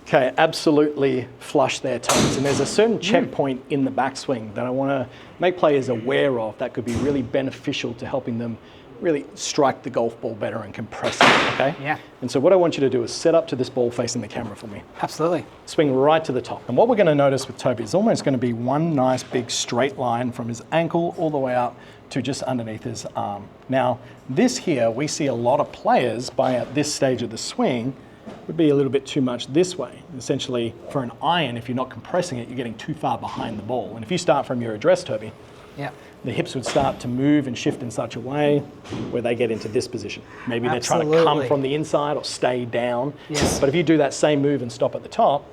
Okay, absolutely flush their toes. And there's a certain checkpoint in the backswing that I want to make players aware of that could be really beneficial to helping them really strike the golf ball better and compress it, okay? Yeah. And so what I want you to do is set up to this ball facing the camera for me. Absolutely. Swing right to the top. And what we're going to notice with Toby is almost going to be one nice big straight line from his ankle all the way up to just underneath his arm. Now, this here, we see a lot of players by at this stage of the swing would be a little bit too much this way. Essentially, for an iron, if you're not compressing it, you're getting too far behind the ball. And if you start from your address, Toby, yeah, the hips would start to move and shift in such a way where they get into this position. Maybe they're trying to come from the inside or stay down. Yes. But if you do that same move and stop at the top,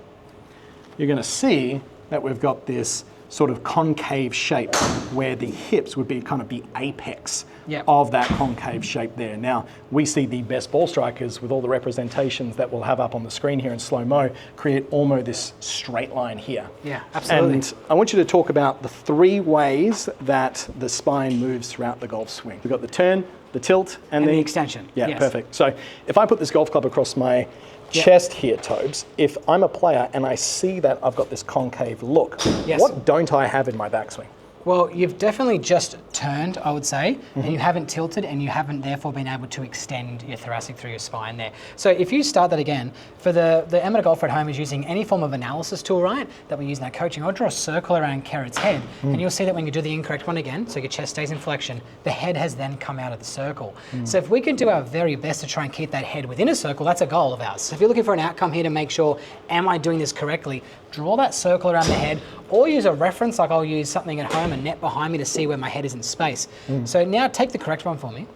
you're going to see that we've got this sort of concave shape where the hips would be kind of the apex of that concave shape there. Now, we see the best ball strikers with all the representations that we'll have up on the screen here in slow-mo create almost this straight line here. Yeah, absolutely. And I want you to talk about the 3 ways that the spine moves throughout the golf swing. We've got the turn, the tilt, and the extension. Yeah, yes. Perfect. So if I put this golf club across my chest here, Tobes, if I'm a player and I see that I've got this concave look, what don't I have in my backswing? Well, you've definitely just turned, I would say, and you haven't tilted, and you haven't therefore been able to extend your thoracic through your spine there. So if you start that again, for the amateur golfer at home is using any form of analysis tool, right, that we use in our coaching, I'll draw a circle around Kerrod's head, and you'll see that when you do the incorrect one again, so your chest stays in flexion, the head has then come out of the circle. So if we can do our very best to try and keep that head within a circle, that's a goal of ours. So if you're looking for an outcome here to make sure, am I doing this correctly, draw that circle around the head, or use a reference, like I'll use something at home, a net behind me to see where my head is in space. So now take the correct one for me.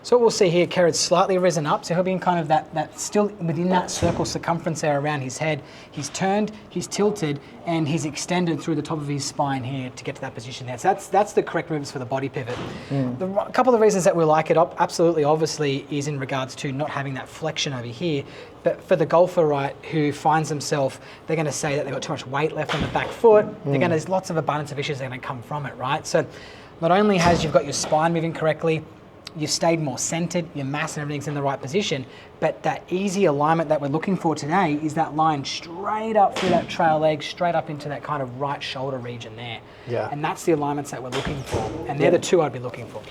So what we'll see here, Kerrod's slightly risen up, so he'll be in kind of that still within that circle circumference there around his head. He's turned, he's tilted, and he's extended through the top of his spine here to get to that position there. So that's the correct movements for the body pivot. A couple of reasons that we like it, absolutely, obviously, is in regards to not having that flexion over here. But for the golfer, right, who finds themselves, they're going to say that they've got too much weight left on the back foot. There's lots of abundance of issues that are going to come from it, right? So not only has you've got your spine moving correctly, you've stayed more centered, your mass and everything's in the right position, but that easy alignment that we're looking for today is that line straight up through that trail leg, straight up into that kind of right shoulder region there. Yeah. And that's the alignments that we're looking for, and they're the 2 I'd be looking for.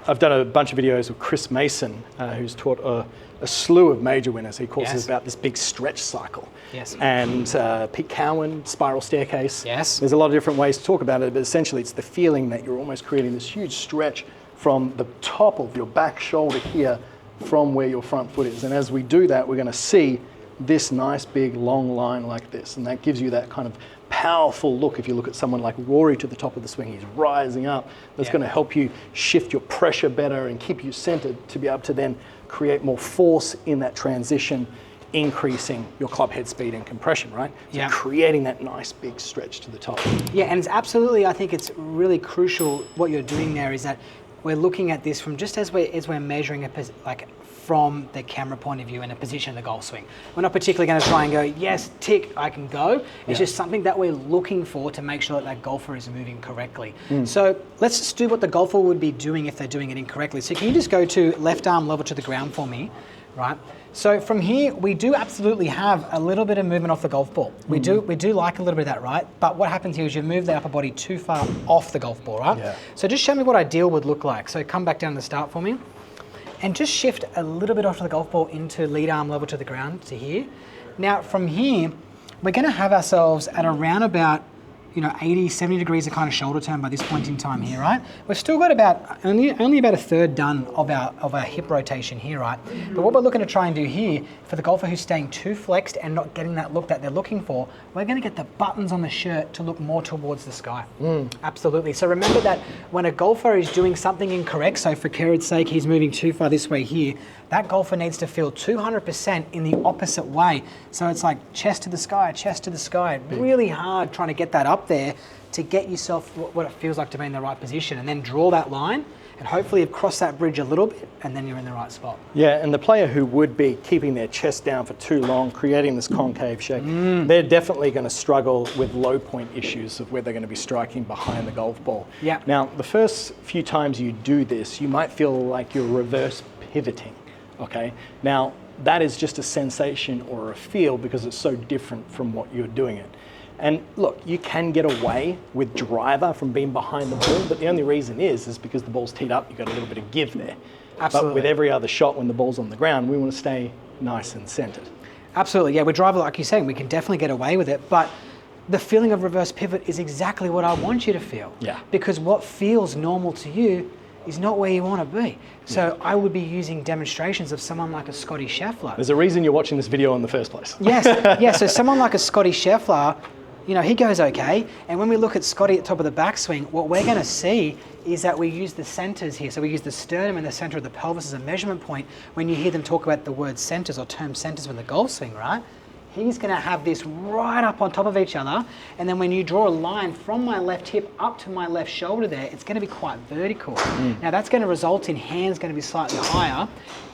I've done a bunch of videos with Chris Mason, who's taught a slew of major winners. He courses about this big stretch cycle. Yes. And Pete Cowan, spiral staircase. Yes. There's a lot of different ways to talk about it, but essentially it's the feeling that you're almost creating this huge stretch from the top of your back shoulder here from where your front foot is. And as we do that, we're going to see this nice big long line like this. And that gives you that kind of powerful look. If you look at someone like Rory to the top of the swing, he's rising up. That's going to help you shift your pressure better and keep you centered to be able to then create more force in that transition, increasing your club head speed and compression, right? So creating that nice big stretch to the top. Yeah, and it's absolutely, I think it's really crucial what you're doing there is that we're looking at this from just as we're measuring from the camera point of view in a position in the golf swing. We're not particularly going to try and go, yes, tick, I can go. It's just something that we're looking for to make sure that golfer is moving correctly. So let's just do what the golfer would be doing if they're doing it incorrectly. So can you just go to left arm level to the ground for me, right? So from here, we do absolutely have a little bit of movement off the golf ball. We do like a little bit of that, right? But what happens here is you move the upper body too far off the golf ball, right? Yeah. So just show me what ideal would look like. So come back down to the start for me. And just shift a little bit off the golf ball into lead arm level to the ground to here. Now from here, we're going to have ourselves at around about 80, 70 degrees of kind of shoulder turn by this point in time here, right? We've still got about only about a third done of our hip rotation here, right? But what we're looking to try and do here, for the golfer who's staying too flexed and not getting that look that they're looking for, we're going to get the buttons on the shirt to look more towards the sky. Absolutely. So remember that when a golfer is doing something incorrect, so for Kerrod's sake, he's moving too far this way here, that golfer needs to feel 200% in the opposite way. So it's like chest to the sky, really hard trying to get that up there to get yourself what it feels like to be in the right position, and then draw that line and hopefully you've crossed that bridge a little bit and then you're in the right spot. Yeah, and the player who would be keeping their chest down for too long, creating this concave shape, they're definitely going to struggle with low point issues of where they're going to be striking behind the golf ball. Yeah. Now, the first few times you do this, you might feel like you're reverse pivoting, okay? Now, that is just a sensation or a feel because it's so different from what you're doing it. And look, you can get away with driver from being behind the ball, but the only reason is because the ball's teed up, you've got a little bit of give there. Absolutely. But with every other shot when the ball's on the ground, we want to stay nice and centered. Absolutely, yeah, with driver, like you're saying, we can definitely get away with it, but the feeling of reverse pivot is exactly what I want you to feel. Yeah. Because what feels normal to you is not where you want to be. So I would be using demonstrations of someone like a Scotty Scheffler. There's a reason you're watching this video in the first place. Yes, yeah, so someone like a Scotty Scheffler, you know, he goes okay. And when we look at Scotty at the top of the backswing, what we're going to see is that we use the centers here. So we use the sternum and the center of the pelvis as a measurement point when you hear them talk about the word centers or term centers with the golf swing, right? He's going to have this right up on top of each other, and then when you draw a line from my left hip up to my left shoulder there, it's going to be quite vertical. Now that's going to result in hands going to be slightly higher,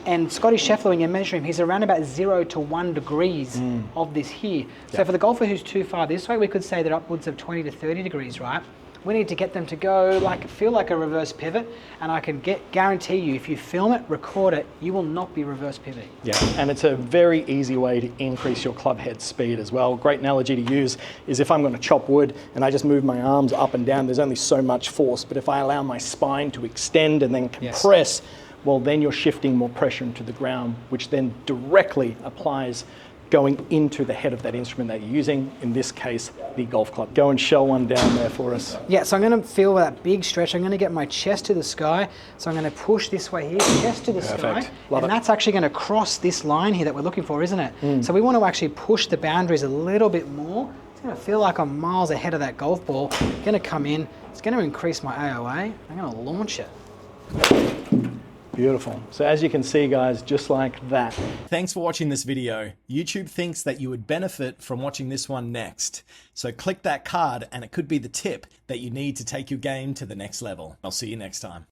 and Scotty Scheffler, when you measure him, he's around about 0 to 1 degrees of this here. So for the golfer who's too far this way, we could say that upwards of 20 to 30 degrees, right? We need to get them to go feel like a reverse pivot, and I can guarantee you, if you film it, record it, you will not be reverse pivoting. Yeah, and it's a very easy way to increase your club head speed as well. Great analogy to use is if I'm going to chop wood and I just move my arms up and down, there's only so much force, but if I allow my spine to extend and then compress, well, then you're shifting more pressure into the ground, which then directly applies going into the head of that instrument that you're using, in this case, the golf club. Go and shell one down there for us. Yeah, so I'm going to feel that big stretch. I'm going to get my chest to the sky. So I'm going to push this way here, chest to the sky. Love it. That's actually going to cross this line here that we're looking for, isn't it? So we want to actually push the boundaries a little bit more. It's going to feel like I'm miles ahead of that golf ball. Going to come in. It's going to increase my AOA. I'm going to launch it. Beautiful. So as you can see, guys, just like that. Thanks for watching this video. YouTube thinks that you would benefit from watching this one next. So click that card and it could be the tip that you need to take your game to the next level. I'll see you next time.